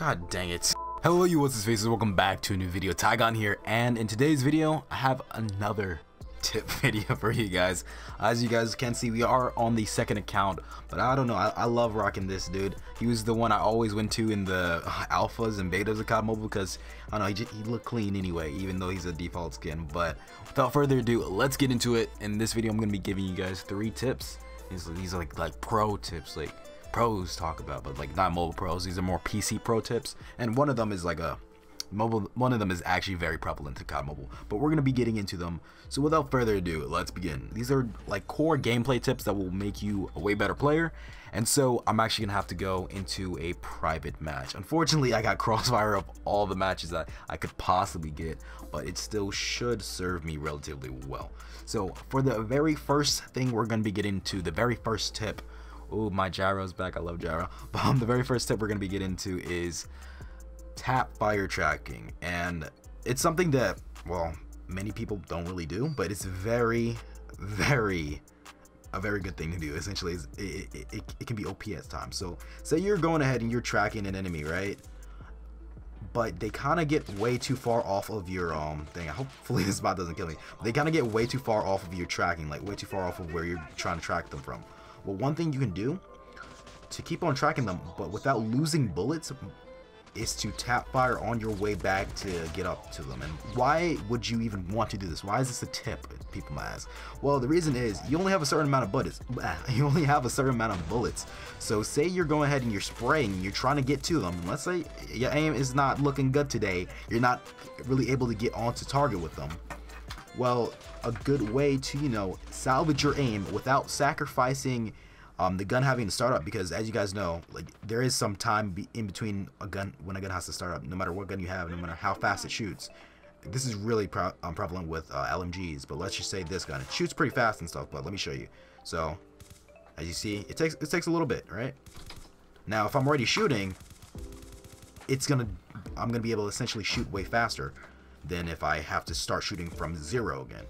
God dang it. Hello you what's his faces, welcome back to a new video. Tigon here, and in today's video I have another tip video for you guys. As you guys can see, we are on the second account, but I don't know, I love rocking this dude. He was the one I always went to in the alphas and betas of COD Mobile because I don't know, he looked clean anyway, even though he's a default skin. But without further ado, let's get into it. In this video I'm going to be giving you guys 3 tips. These are like pro tips, like pros talk about, but like not mobile pros. These are more PC pro tips, and one of them is like a mobile, one of them is actually very prevalent to COD Mobile, but we're gonna be getting into them. So without further ado, let's begin. These are like core gameplay tips that will make you a way better player, and so I'm actually gonna have to go into a private match. Unfortunately, I got crossfire of all the matches that I could possibly get, but it still should serve me relatively well. So for the very first thing we're gonna be getting to, the very first tip. Oh, my gyro's back. I love gyro. But the very first tip we're gonna be getting into is tap fire tracking, and it's something that, well, many people don't really do, but it's a very good thing to do. Essentially, it can be OP at times. So say you're going ahead and you're tracking an enemy, right? But they kind of get way too far off of your thing. Hopefully this spot doesn't kill me. They kind of get way too far off of your tracking, like way too far off of where you're trying to track them from. Well, one thing you can do to keep on tracking them, but without losing bullets, is to tap fire on your way back to get up to them. And why would you even want to do this? Why is this a tip, people might ask? Well, the reason is you only have a certain amount of bullets. You only have a certain amount of bullets. So say you're going ahead and you're spraying, you're trying to get to them. Let's say your aim is not looking good today. You're not really able to get onto target with them. Well, a good way to, you know, salvage your aim without sacrificing the gun having to start up, because as you guys know, like there is some time in between a gun when a gun has to start up, no matter what gun you have, no matter how fast it shoots. This is really prevalent with LMGs, but let's just say this gun, it shoots pretty fast and stuff. But let me show you. So as you see, it takes a little bit, right? Now if I'm already shooting, I'm gonna be able to essentially shoot way faster than if I have to start shooting from zero again.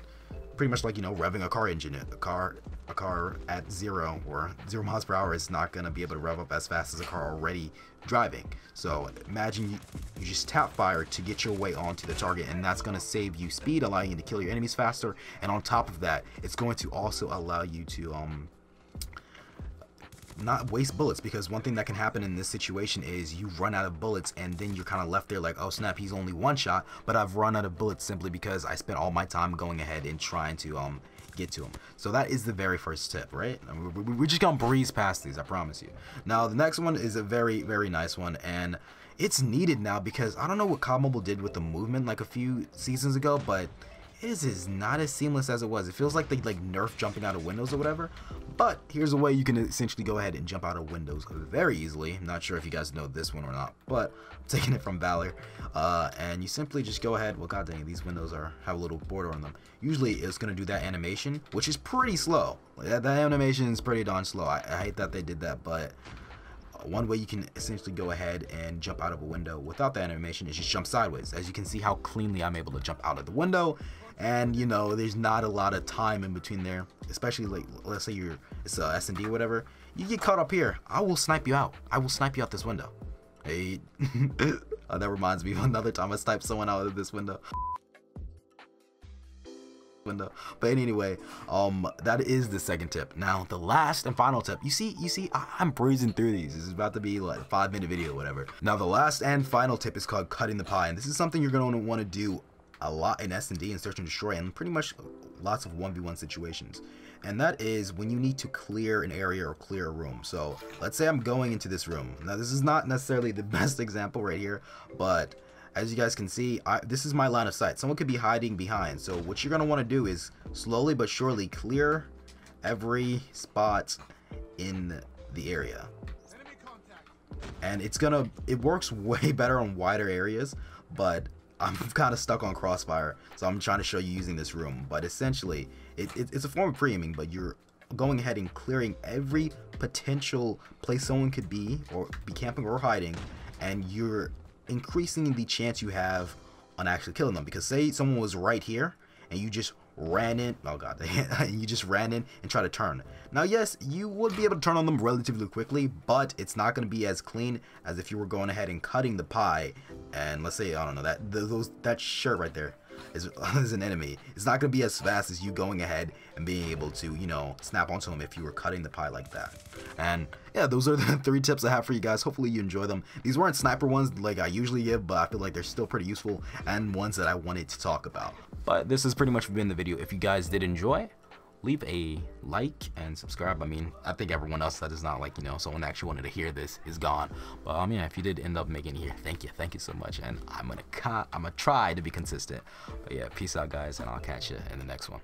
Pretty much like, you know, revving a car engine. A car at 0 or 0 miles per hour is not going to be able to rev up as fast as a car already driving. So imagine you just tap fire to get your way onto the target, and that's going to save you speed, allowing you to kill your enemies faster. And on top of that, it's going to also allow you to not waste bullets, because one thing that can happen in this situation is you run out of bullets and then you're kind of left there like, oh snap, he's only one shot, but I've run out of bullets simply because I spent all my time going ahead and trying to get to him. So that is the very first tip, right? We're just gonna breeze past these, I promise you. Now the next one is a very nice one, and it's needed now because I don't know what COD Mobile did with the movement like a few seasons ago, but it is not as seamless as it was. It feels like they like nerfed jumping out of windows or whatever. But here's a way you can essentially go ahead and jump out of windows very easily. I'm not sure if you guys know this one or not, but I'm taking it from 𝓢𝓸𝓬𝓽𝓲𝓷𝓰𝓼. And you simply just go ahead. Well, god dang it, these windows have a little border on them. Usually it's going to do that animation, which is pretty slow. That animation is pretty darn slow. I hate that they did that, but one way you can essentially go ahead and jump out of a window without the animation is just jump sideways. As you can see how cleanly I'm able to jump out of the window, and you know there's not a lot of time in between there, especially like let's say it's a S&D whatever. You get caught up here, I will snipe you out. I will snipe you out this window. Hey, that reminds me of another time I sniped someone out of this window. But anyway, that is the second tip. Now the last and final tip, you see I'm breezing through these. This is about to be like a 5-minute video or whatever. Now the last and final tip is called cutting the pie, and this is something you're going to want to do a lot in S&D and search and destroy, and pretty much lots of 1v1 situations. And that is when you need to clear an area or clear a room. So let's say I'm going into this room. Now this is not necessarily the best example right here, but as you guys can see, this is my line of sight. Someone could be hiding behind. So what you're going to want to do is slowly but surely clear every spot in the area. And it works way better on wider areas, but I'm kind of stuck on crossfire, so I'm trying to show you using this room. But essentially, it's a form of pre-aiming, but you're going ahead and clearing every potential place someone could be, or be camping or hiding, and you're increasing the chance you have on actually killing them. Because say someone was right here and you just ran in. Oh god, you just ran in and try to turn. Now yes, you would be able to turn on them relatively quickly, but it's not going to be as clean as if you were going ahead and cutting the pie. And let's say, I don't know, that shirt right there is an enemy. It's not going to be as fast as you going ahead and being able to, you know, snap onto them if you were cutting the pie like that. And yeah, those are the 3 tips I have for you guys. Hopefully you enjoy them. These weren't sniper ones like I usually give, but I feel like they're still pretty useful and ones that I wanted to talk about. But this has pretty much been the video. If you guys did enjoy, leave a like and subscribe. I mean, I think everyone else that is not like, you know, someone that actually wanted to hear this is gone. But yeah, if you did end up making it here, thank you so much. And I'm gonna try to be consistent. But yeah, peace out guys, and I'll catch you in the next one.